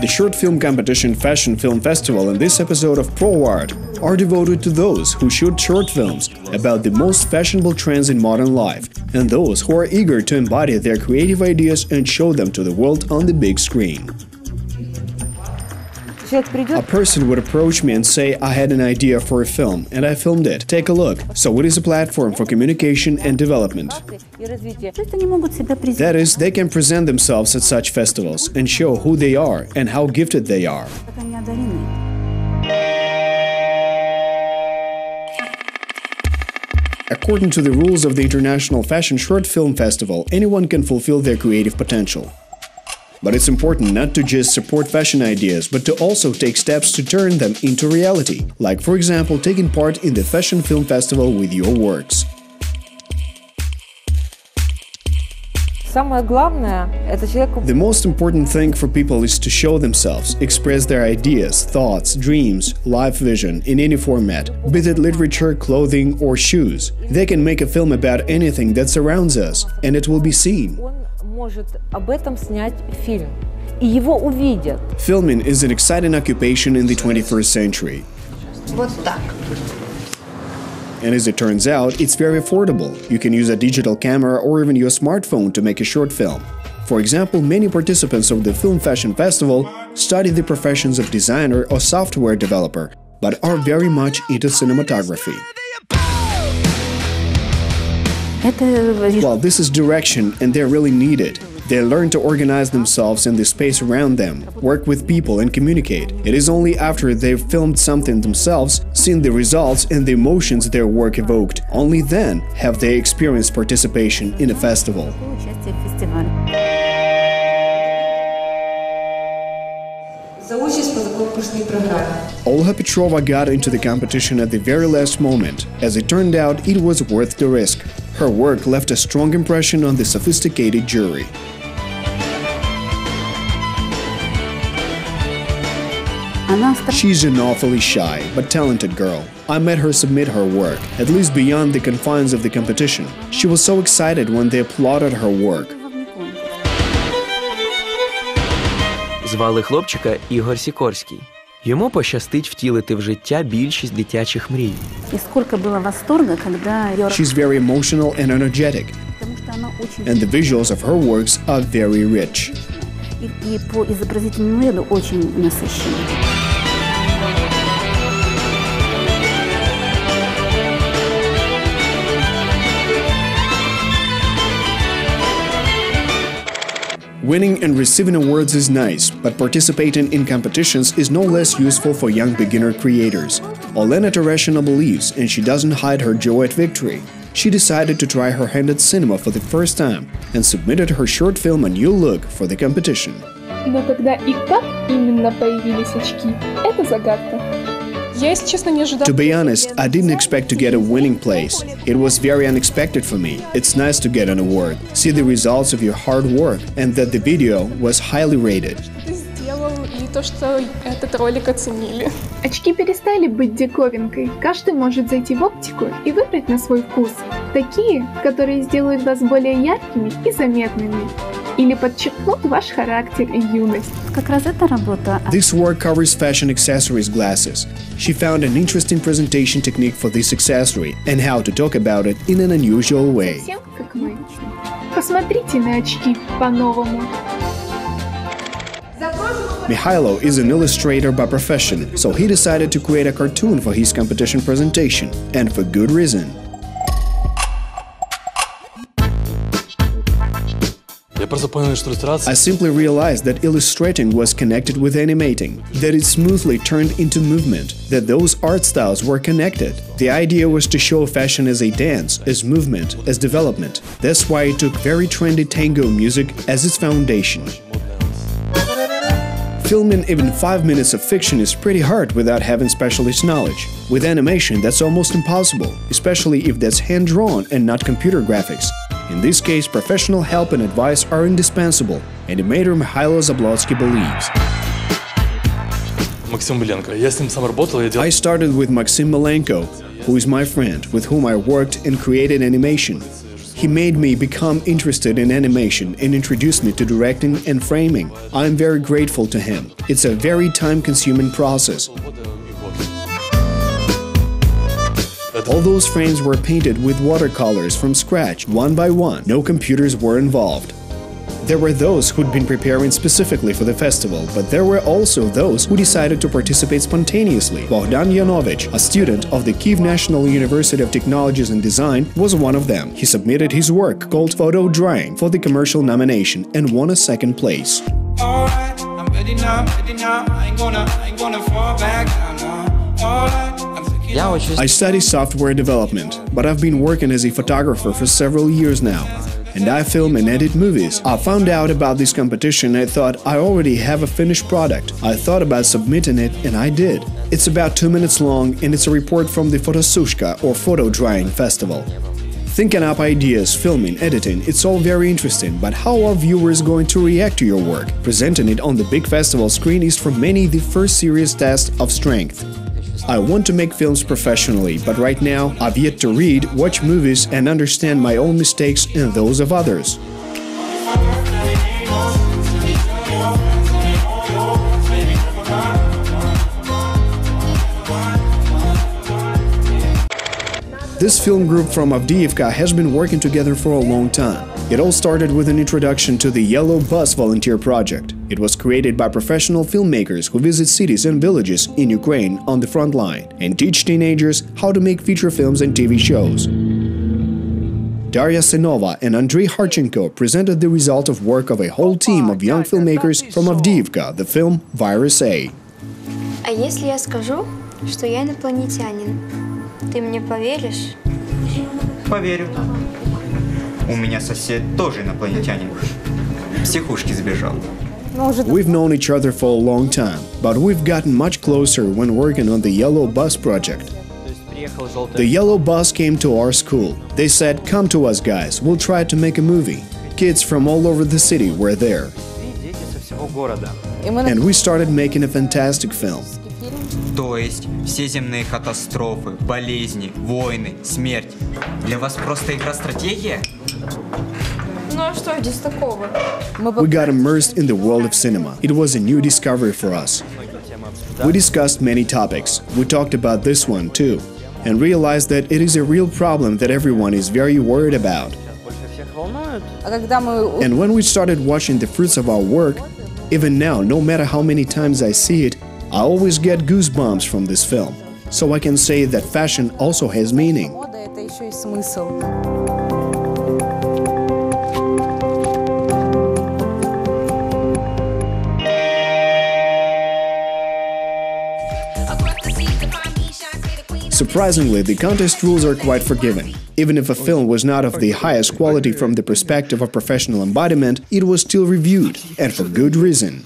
The short film competition Fashion Film Festival and this episode of Pro Art are devoted to those who shoot short films about the most fashionable trends in modern life and those who are eager to embody their creative ideas and show them to the world on the big screen. A person would approach me and say, I had an idea for a film, and I filmed it. Take a look. So it is a platform for communication and development. That is, they can present themselves at such festivals and show who they are and how gifted they are. According to the rules of the International Fashion Short Film Festival, anyone can fulfill their creative potential. But it's important not to just support fashion ideas, but to also take steps to turn them into reality, like, for example, taking part in the Fashion Film Festival with your works. The most important thing for people is to show themselves, express their ideas, thoughts, dreams, life vision in any format, be it literature, clothing or shoes. They can make a film about anything that surrounds us, and it will be seen. Filming is an exciting occupation in the 21st century. And as it turns out, it's very affordable. You can use a digital camera or even your smartphone to make a short film. For example, many participants of the Film Fashion Festival study the professions of designer or software developer, but are very much into cinematography. Well, this is direction, and they're really needed. They learn to organize themselves in the space around them, work with people and communicate. It is only after they've filmed something themselves, seen the results and the emotions their work evoked, only then have they experienced participation in a festival. Olga Petrova got into the competition at the very last moment. As it turned out, it was worth the risk. Her work left a strong impression on the sophisticated jury. She's an awfully shy but talented girl. I met her submit her work, at least beyond the confines of the competition. She was so excited when they applauded her work. Звали хлопчика Ігор Сікорський. Йому пощастить втілити в життя більшість дитячих мрій. She's very emotional and energetic, and the visuals of her works are very rich. Winning and receiving awards is nice, but participating in competitions is no less useful for young beginner creators. Olena Tereshina believes, and she doesn't hide her joy at victory. She decided to try her hand at cinema for the first time and submitted her short film A New Look for the competition. Но когда и как именно появились очки, это загадка. To be honest, I didn't expect to get a winning place. It was very unexpected for me. It's nice to get an award, see the results of your hard work, and that the video was highly rated. Очки перестали быть диковинкой. Каждый может зайти в оптику и выбрать на свой вкус. Такие, которые сделают вас более яркими и заметными. Или подчеркнут ваш характер и юность. This work covers fashion accessories glasses. She found an interesting presentation technique for this accessory and how to talk about it in an unusual way. Совсем как мы. Посмотрите на очки по-новому. Mihailo is an illustrator by profession, so he decided to create a cartoon for his competition presentation, and for good reason. I simply realized that illustrating was connected with animating, that it smoothly turned into movement, that those art styles were connected. The idea was to show fashion as a dance, as movement, as development. That's why it took very trendy tango music as its foundation. Filming even 5 minutes of fiction is pretty hard without having specialist knowledge. With animation, that's almost impossible, especially if that's hand-drawn and not computer graphics. In this case, professional help and advice are indispensable, animator Mihailo Zablotsky believes. I started with Maxim Malenko, who is my friend, with whom I worked and created animation. He made me become interested in animation and introduced me to directing and framing. I am very grateful to him. It's a very time-consuming process. All those frames were painted with watercolors from scratch, one by one. No computers were involved. There were those who'd been preparing specifically for the festival, but there were also those who decided to participate spontaneously. Bogdan Yanovich, a student of the Kyiv National University of Technologies and Design, was one of them. He submitted his work, called Photo Drawing, for the commercial nomination and won a second place. Alright, I'm ready now, I ain't gonna fall back down now. Alright. I study software development, but I've been working as a photographer for several years now, and I film and edit movies. I found out about this competition and I thought I already have a finished product. I thought about submitting it, and I did. It's about 2 minutes long, and it's a report from the Fotosushka or Photo Drawing Festival. Thinking up ideas, filming, editing, it's all very interesting, but how are viewers going to react to your work? Presenting it on the big festival screen is for many the first serious test of strength. I want to make films professionally, but right now I've yet to read, watch movies and understand my own mistakes and those of others. This film group from Avdiivka has been working together for a long time. It all started with an introduction to the Yellow Bus volunteer project. It was created by professional filmmakers who visit cities and villages in Ukraine on the front line and teach teenagers how to make feature films and TV shows. Daria Sinova and Andrei Harchenko presented the result of work of a whole team of young filmmakers from Avdiivka, the film Virus A. А если я скажу, что я инопланетянин, ты мне поверишь? Поверю. У меня сосед тоже инопланетянин. В психушке сбежал. We've known each other for a long time, but we've gotten much closer when working on the Yellow Bus project. The Yellow Bus came to our school. They said, "Come to us, guys, we'll try to make a movie." Kids from all over the city were there. And we started making a fantastic film. То есть все земные катастрофы, болезни, войны, смерть для вас просто игра-стратегия? Ну а что здесь такого? We got immersed in the world of cinema. It was a new discovery for us. We discussed many topics. We talked about this one too, and realized that it is a real problem that everyone is very worried about. And when we started watching the fruits of our work, even now, no matter how many times I see it, I always get goosebumps from this film. So I can say that fashion also has meaning. Surprisingly, the contest rules are quite forgiving. Even if a film was not of the highest quality from the perspective of professional embodiment, it was still reviewed, and for good reason.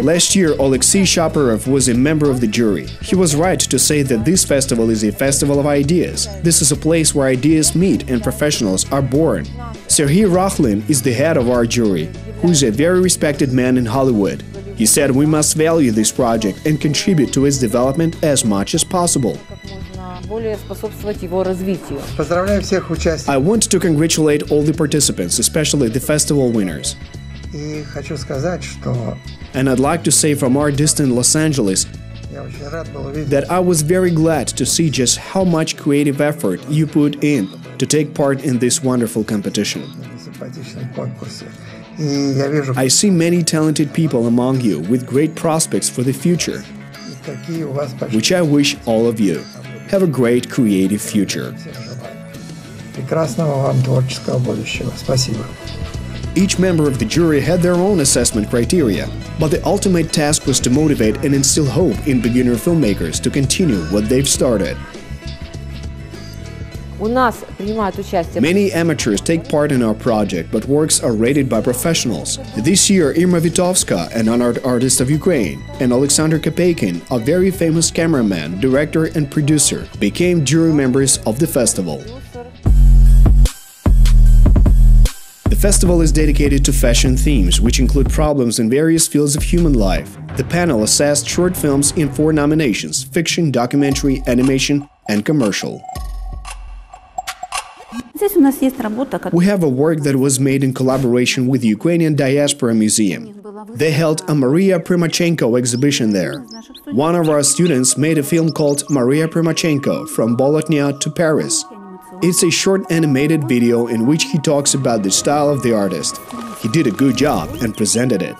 Last year, Alexei Shaparov was a member of the jury. He was right to say that this festival is a festival of ideas. This is a place where ideas meet and professionals are born. Sergei Rakhlin is the head of our jury, who is a very respected man in Hollywood. He said we must value this project and contribute to its development as much as possible. I want to congratulate all the participants, especially the festival winners. And I'd like to say from our distant Los Angeles that I was very glad to see just how much creative effort you put in to take part in this wonderful competition. I see many talented people among you with great prospects for the future, which I wish all of you. Have a great creative future. Each member of the jury had their own assessment criteria, but the ultimate task was to motivate and instill hope in beginner filmmakers to continue what they've started. Many amateurs take part in our project, but works are rated by professionals. This year, Irma Vitovska, an honored artist of Ukraine, and Alexander Kopeikin, a very famous cameraman, director and producer, became jury members of the festival. The festival is dedicated to fashion themes, which include problems in various fields of human life. The panel assessed short films in 4 nominations: fiction, documentary, animation, and commercial. We have a work that was made in collaboration with the Ukrainian Diaspora Museum. They held a Maria Primachenko exhibition there. One of our students made a film called Maria Primachenko, From Bolotnia to Paris. It's a short animated video in which he talks about the style of the artist. He did a good job and presented it.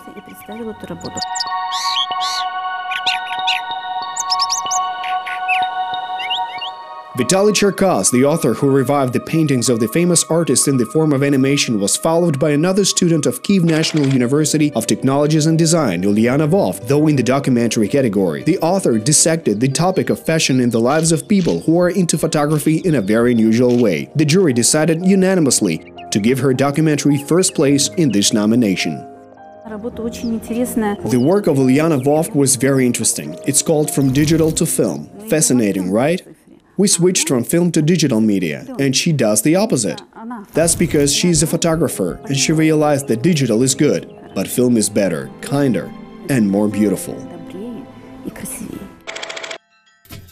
Vitaly Cherkas, the author who revived the paintings of the famous artist in the form of animation, was followed by another student of Kyiv National University of Technologies and Design, Ulyana Vovk, though in the documentary category. The author dissected the topic of fashion in the lives of people who are into photography in a very unusual way. The jury decided unanimously to give her documentary first place in this nomination. The work of Ulyana Vovk was very interesting. It's called From Digital to Film. Fascinating, right? We switched from film to digital media, and she does the opposite. That's because she's a photographer, and she realized that digital is good, but film is better, kinder, and more beautiful.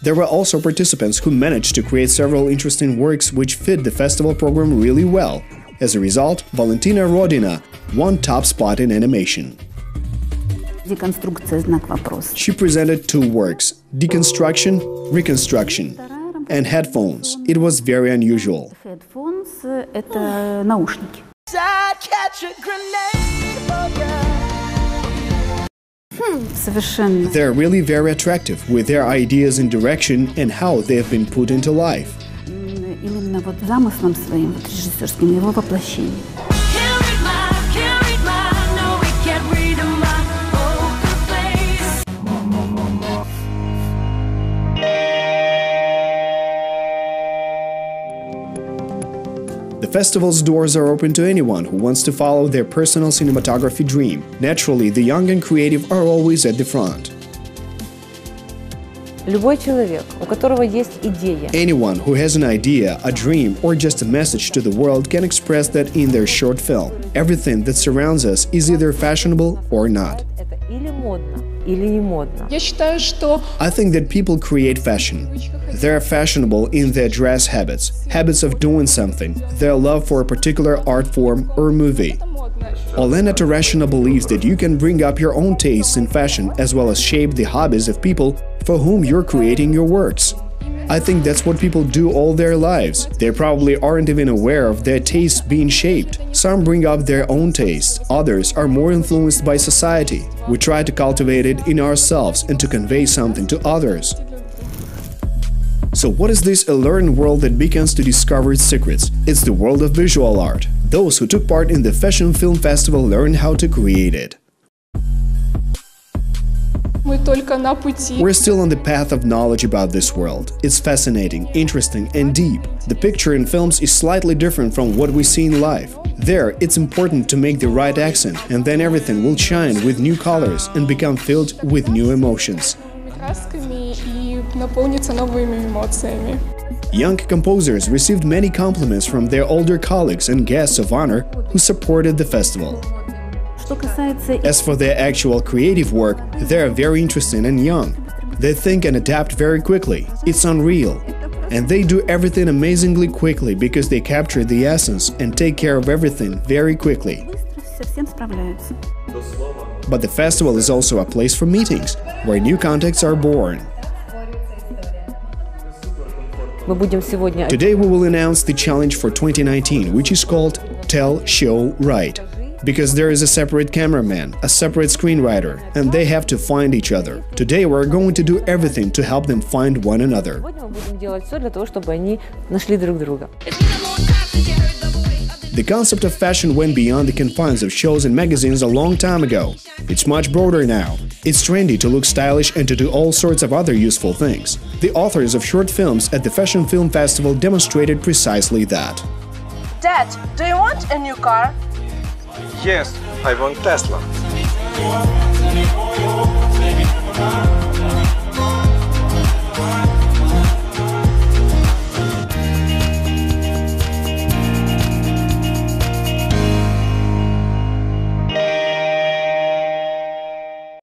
There were also participants who managed to create several interesting works which fit the festival program really well. As a result, Valentina Rodina won top spot in animation. She presented 2 works: Deconstruction, Reconstruction, and Headphones. It was very unusual. They're really very attractive with their ideas and direction and how they have been put into life. The festival's doors are open to anyone who wants to follow their personal cinematography dream. Naturally, the young and creative are always at the front. Anyone who has an idea, a dream, or just a message to the world can express that in their short film. Everything that surrounds us is either fashionable or not. I think that people create fashion. They're fashionable in their dress habits, habits of doing something, their love for a particular art form or movie. Olena Tereshina believes that you can bring up your own tastes in fashion as well as shape the hobbies of people for whom you're creating your works. I think that's what people do all their lives. They probably aren't even aware of their tastes being shaped. Some bring up their own tastes, others are more influenced by society. We try to cultivate it in ourselves and to convey something to others. So what is this alluring world that beckons to discover its secrets? It's the world of visual art. Those who took part in the Fashion Film Festival learned how to create it. We're still on the path of knowledge about this world. It's fascinating, interesting, and deep. The picture in films is slightly different from what we see in life. There, it's important to make the right accent, and then everything will shine with new colors and become filled with new emotions. Young composers received many compliments from their older colleagues and guests of honor who supported the festival. As for their actual creative work, they are very interesting and young. They think and adapt very quickly. It's unreal. And they do everything amazingly quickly because they capture the essence and take care of everything very quickly. But the festival is also a place for meetings, where new contacts are born. Today we will announce the challenge for 2019, which is called Tell, Show, Write. Because there is a separate cameraman, a separate screenwriter, and they have to find each other. Today we're going to do everything to help them find one another. The concept of fashion went beyond the confines of shows and magazines a long time ago. It's much broader now. It's trendy to look stylish and to do all sorts of other useful things. The authors of short films at the Fashion Film Festival demonstrated precisely that. Dad, do you want a new car? Yes, I want Tesla.